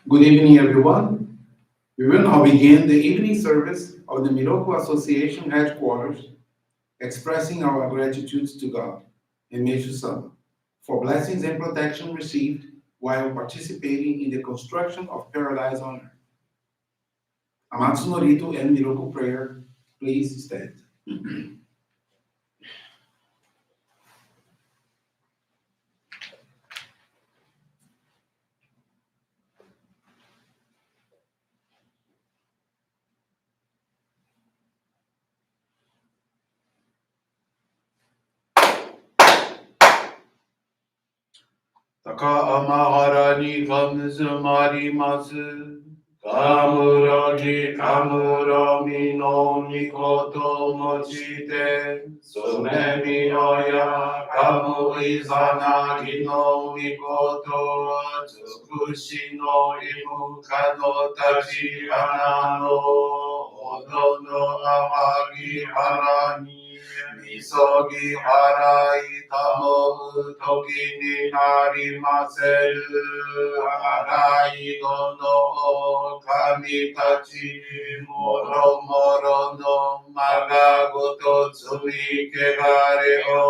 Good evening, everyone. We will now begin the evening service of the Miroku Association headquarters, expressing our gratitude to God and Meishu-sama for blessings and protection received while participating in the construction of Paradise on Earth. Amatsu-Norito and Miroku prayer, please stand. 高天原にかむずまります。かむろにかむろみのみこともちて、そめみよやかむいざなぎのみことつくしのいむかのたち花のほどのあまぎはらにみそぎ払いたもうときになりませる。払いどの神たち、もろもろのまがごと積みけがれを。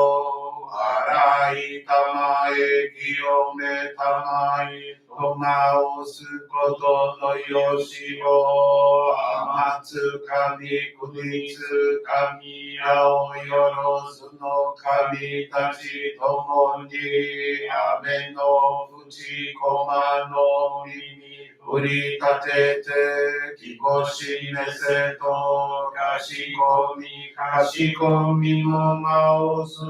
洗いたまえ、清めたまえ、と直すことのよしを。あまつ神、くにつ神、青よろずの神たちともに、雨の淵駒の耳、振り立てて、きこしめせと、かしこみも直す。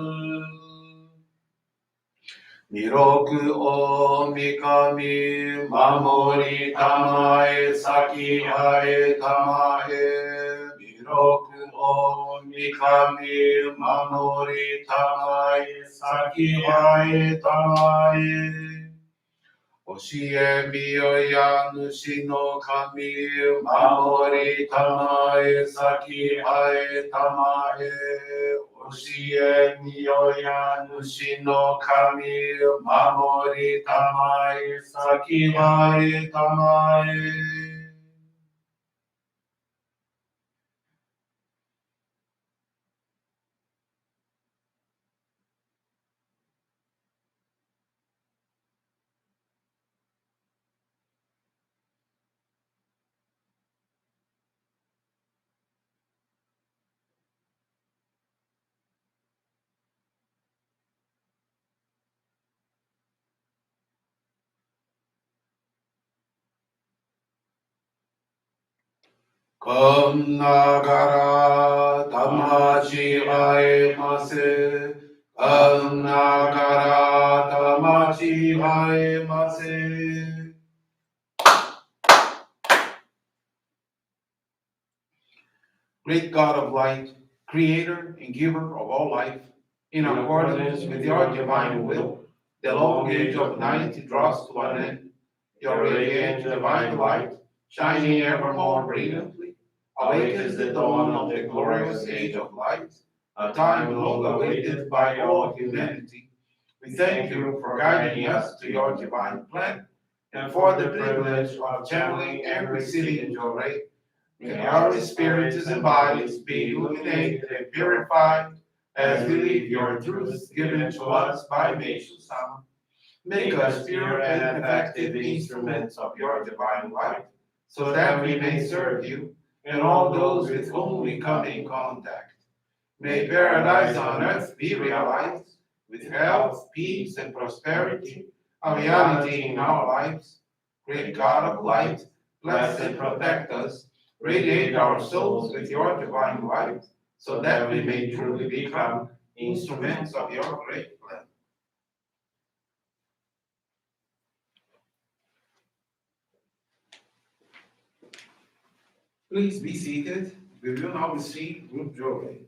弥勒大神、守りたまえ、先あえたまえ。弥勒大神、守りたまえ、先あえたまえ。教えみよや主の神、守りたまえ、先あえたまえ。教えみよや主の神、守りたまえ、先あえたまえ。こんながら魂あえませ。こんながら魂あえませ。Great God of light, creator and giver of all life, in accordance with your divine will, the long age of night draws to an end. Your radiant divine light, shining ever more brilliantly, awakens the dawn of the glorious age of light, a time long awaited by all humanity. We thank you for guiding us to your divine plan and for the privilege of channeling and receiving Johrei. May our spirits and bodies be illuminated and purified as we live your truths given to us by Meishu-sama. Make us pure and effective instruments of your divine light, so that we may serve you and all those with whom we come in contact. May paradise on earth be realized, with health, peace, and prosperity, a reality in our lives. Great God of light, bless and protect us, radiate our souls with your divine light, so that we may truly become instruments of your great plan. Please be seated. We will now receive Group Johrei.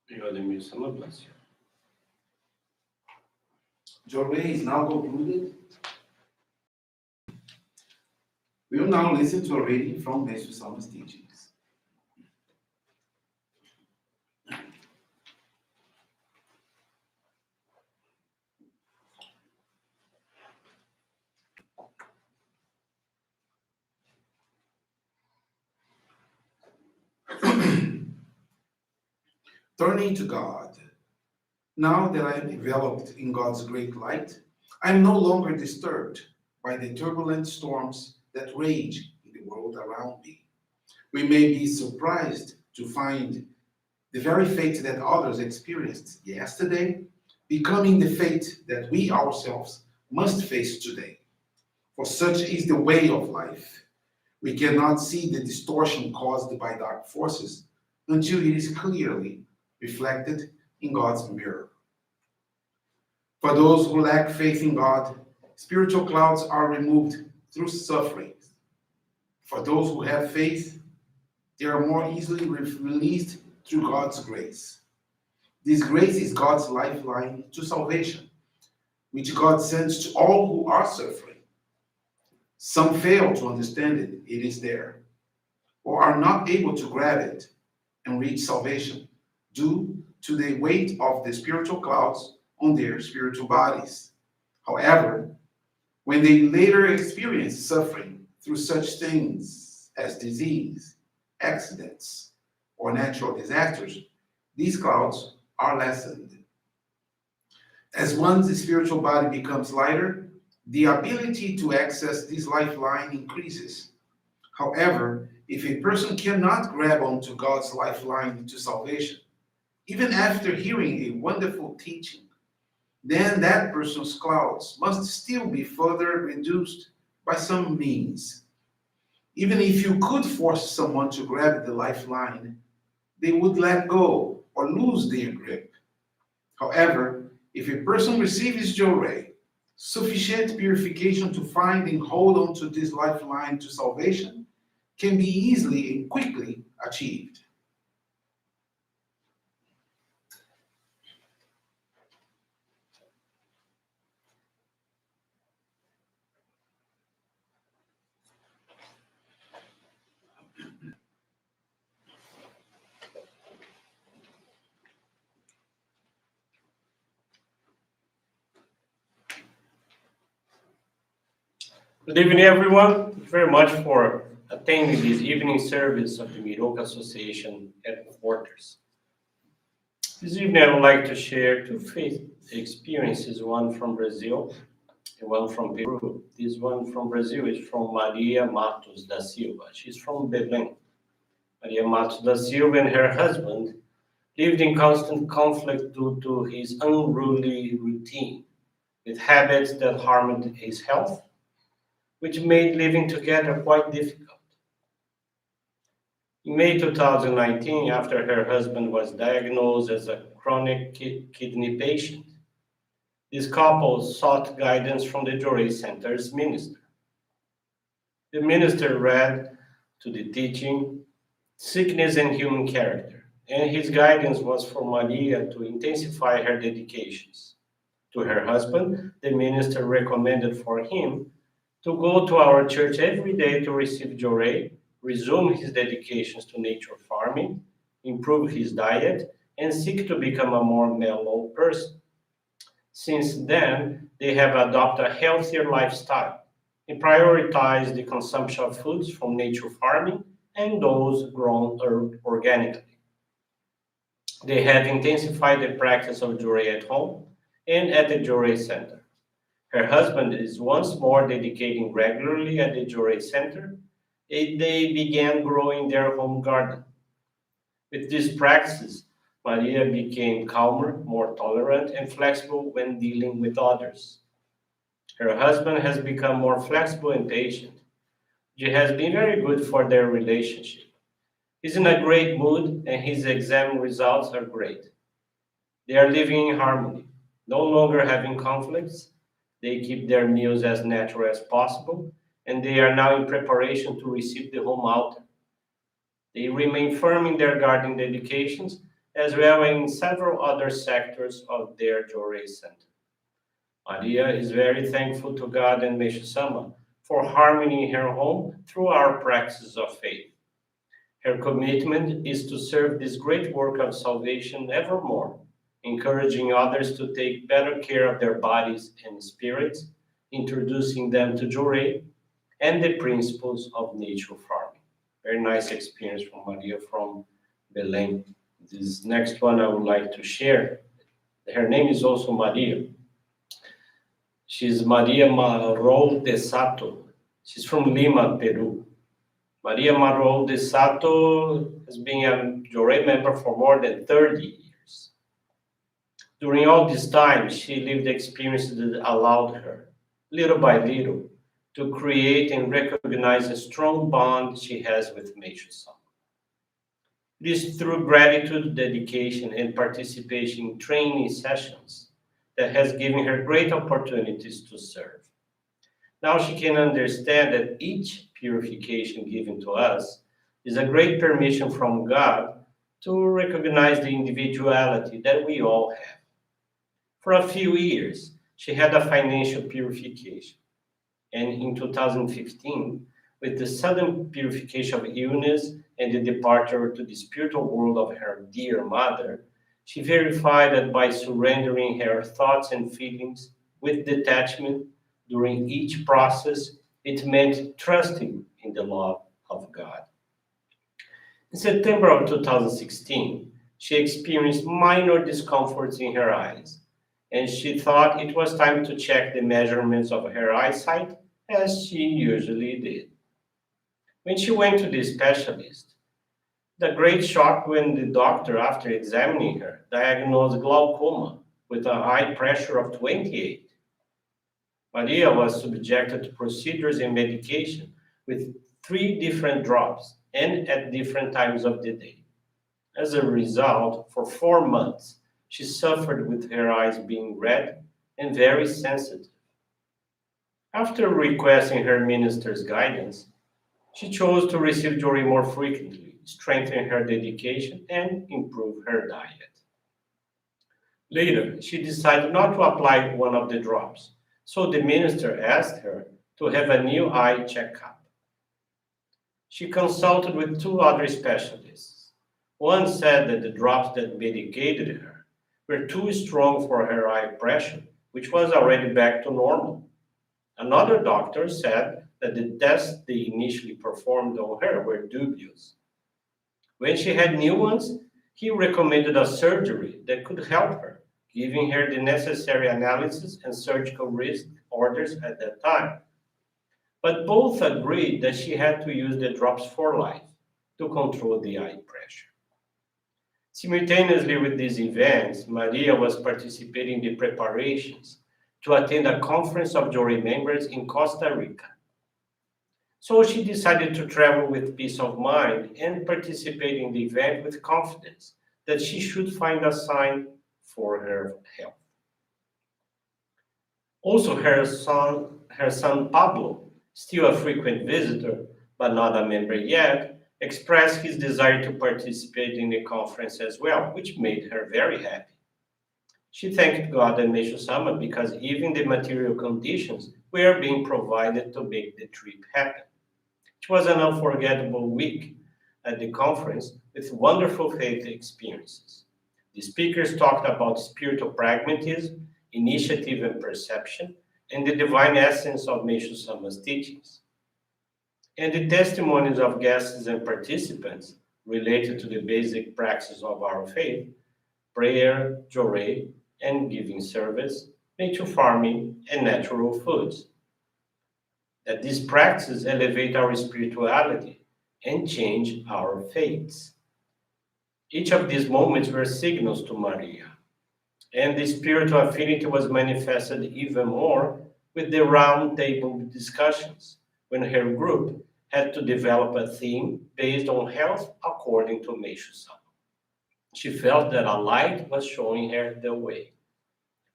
May God and Meishu-sama bless you. Johrei is now concluded. We will now listen to a reading from Meishu-sama's teachings. Turning to God. Now that I am enveloped in God's great light, I am no longer disturbed by the turbulent storms that rage in the world around me. We may be surprised to find the very fate that others experienced yesterday becoming the fate that we ourselves must face today. For such is the way of life. We cannot see the distortion caused by dark forces until it is clearly reflected in God's mirror. For those who lack faith in God, spiritual clouds are removed through suffering. For those who have faith, they are more easily released through God's grace. This grace is God's lifeline to salvation, which God sends to all who are suffering. Some fail to understand it is there, or are not able to grab it and reach salvation due to the weight of the spiritual clouds on their spiritual bodies. However, when they later experience suffering through such things as disease, accidents, or natural disasters, these clouds are lessened. As one's spiritual body becomes lighter, the ability to access this lifeline increases. However, if a person cannot grab onto God's lifeline to salvation, even after hearing a wonderful teaching, then that person's clouds must still be further reduced by some means. Even if you could force someone to grab the lifeline, they would let go or lose their grip. However, if a person receives Johrei, sufficient purification to find and hold on to this lifeline to salvation can be easily and quickly achieved. Good evening, everyone. Thank you very much for attending this evening service of the Miroku Association headquarters. This evening, I would like to share two faith experiences, one from Brazil and one from Peru. This one from Brazil is from Maria Matos da Silva. She's from Belém. Maria Matos da Silva and her husband lived in constant conflict due to his unruly routine, with habits that harmed his health, which made living together quite difficult. In May 2019, after her husband was diagnosed as a chronic kidney patient, this couple sought guidance from the Johrei Center's minister. The minister read to the teaching Sickness and Human Character, and his guidance was for Maria to intensify her dedications. To her husband, the minister recommended for him to go to our church every day to receive Johrei, resume his dedications to nature farming, improve his diet, and seek to become a more mellow person. Since then, they have adopted a healthier lifestyle and prioritize the consumption of foods from nature farming and those grown organically. They have intensified the practice of Johrei at home and at the Johrei Center. Her husband is once more dedicating regularly at the Johrei Center, and they began growing their home garden. With these practices, Maria became calmer, more tolerant, and flexible when dealing with others. Her husband has become more flexible and patient. It has been very good for their relationship. He's in a great mood, and his exam results are great. They are living in harmony, no longer having conflicts. They keep their meals as natural as possible, and they are now in preparation to receive the home altar. They remain firm in their gardening dedications as well as in several other sectors of their Johrei Center. Maria is very thankful to God and Meishu-sama for harmony in her home through our practice of faith. Her commitment is to serve this great work of salvation evermore, encouraging others to take better care of their bodies and spirits, introducing them to Johrei and the principles of nature farming. Very nice experience from Maria from Belém. This next one I would like to share. Her name is also Maria. She's Maria Marol de Sato. She's from Lima, Peru. Maria Marol de Sato has been a Johrei member for more than 30 years. During all this time, she lived experiences that allowed her, little by little, to create and recognize a strong bond she has with Meishu-sama. It is through gratitude, dedication, and participation in training sessions that has given her great opportunities to serve. Now she can understand that each purification given to us is a great permission from God to recognize the individuality that we all have. For a few years, she had a financial purification, and in 2015, with the sudden purification of illness and the departure to the spiritual world of her dear mother, she verified that by surrendering her thoughts and feelings with detachment during each process, it meant trusting in the love of God. In September of 2016, she experienced minor discomforts in her eyes, and she thought it was time to check the measurements of her eyesight, as she usually did. When she went to the specialist, the great shock when the doctor, after examining her, diagnosed glaucoma with a high pressure of 28. Maria was subjected to procedures and medication with 3 different drops and at different times of the day. As a result, for 4 months, she suffered with her eyes being red and very sensitive. After requesting her minister's guidance, she chose to receive Johrei more frequently, strengthen her dedication, and improve her diet. Later, she decided not to apply one of the drops, so the minister asked her to have a new eye checkup. She consulted with 2 other specialists. One said that the drops that medicated her were too strong for her eye pressure, which was already back to normal. Another doctor said that the tests they initially performed on her were dubious. When she had new ones, he recommended a surgery that could help her, giving her the necessary analysis and surgical risk orders at that time. But both agreed that she had to use the drops for life to control the eye pressure. Simultaneously with these events, Maria was participating in the preparations to attend a conference of Johrei members in Costa Rica. So she decided to travel with peace of mind and participate in the event with confidence that she should find a sign for her health. Also, her son Pablo, still a frequent visitor but not a member yet, expressed his desire to participate in the conference as well, which made her very happy. She thanked God and Meishu-sama because even the material conditions were being provided to make the trip happen. It was an unforgettable week at the conference with wonderful faith experiences. The speakers talked about spiritual pragmatism, initiative and perception, and the divine essence of Meishu-sama's teachings. And the testimonies of guests and participants related to the basic practice of our faith, prayer, Johrei, and giving service, nature farming, and natural foods. That these practices elevate our spirituality and change our fates. Each of these moments were signals to Maria, and the spiritual affinity was manifested even more with the round table discussions when her group had to develop a theme based on health according to Meishu-sama. She felt that a light was showing her the way.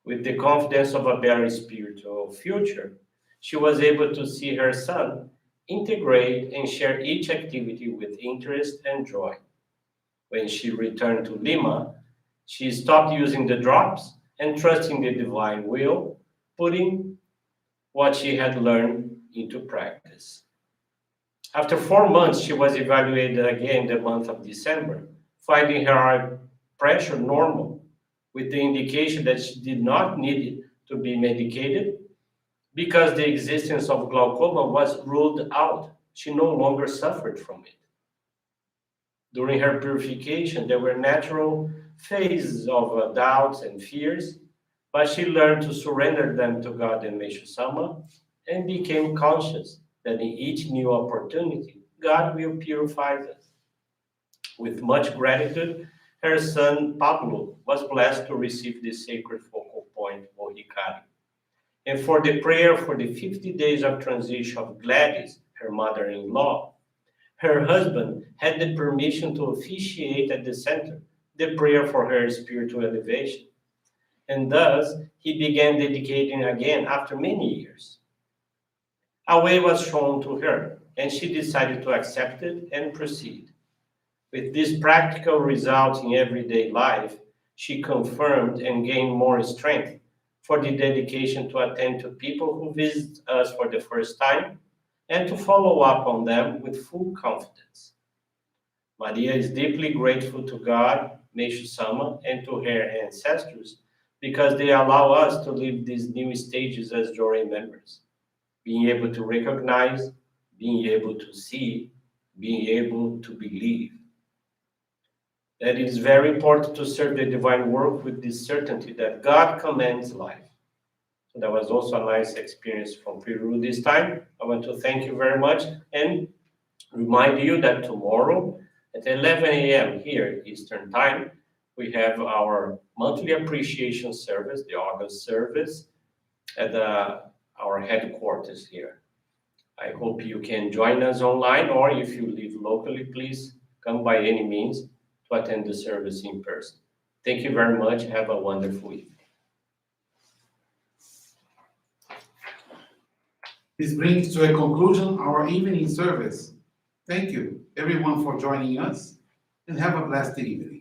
With the confidence of a very spiritual future, she was able to see her son integrate and share each activity with interest and joy. When she returned to Lima, she stopped using the drops and trusting the divine will, putting what she had learned into practice. After 4 months, she was evaluated again in the month of December, finding her eye pressure normal, with the indication that she did not need to be medicated because the existence of glaucoma was ruled out. She no longer suffered from it. During her purification, there were natural phases of doubts and fears, but she learned to surrender them to God and Meishu-sama and became conscious that in each new opportunity, God will purify us. With much gratitude, her son Pablo was blessed to receive the sacred focal point Mohikari. And for the prayer for the 50 days of transition of Gladys, her mother-in-law, her husband had the permission to officiate at the center the prayer for her spiritual elevation. And thus, he began dedicating again after many years. A way was shown to her, and she decided to accept it and proceed. With this practical result in everyday life, she confirmed and gained more strength for the dedication to attend to people who visit us for the first time and to follow up on them with full confidence. Maria is deeply grateful to God, Meishu-sama, and to her ancestors because they allow us to live these new stages as Johrei members, being able to recognize, being able to see, being able to believe. That it is very important to serve the divine work with this certainty that God commands life. So that was also a nice experience from Peru this time. I want to thank you very much and remind you that tomorrow at 11 a.m. here Eastern Time, we have our monthly appreciation service, the August service, at our headquarters here. I hope you can join us online, or if you live locally, please come by any means to attend the service in person. Thank you very much. Have a wonderful evening. This brings to a conclusion our evening service. Thank you, everyone, for joining us, and have a blessed evening.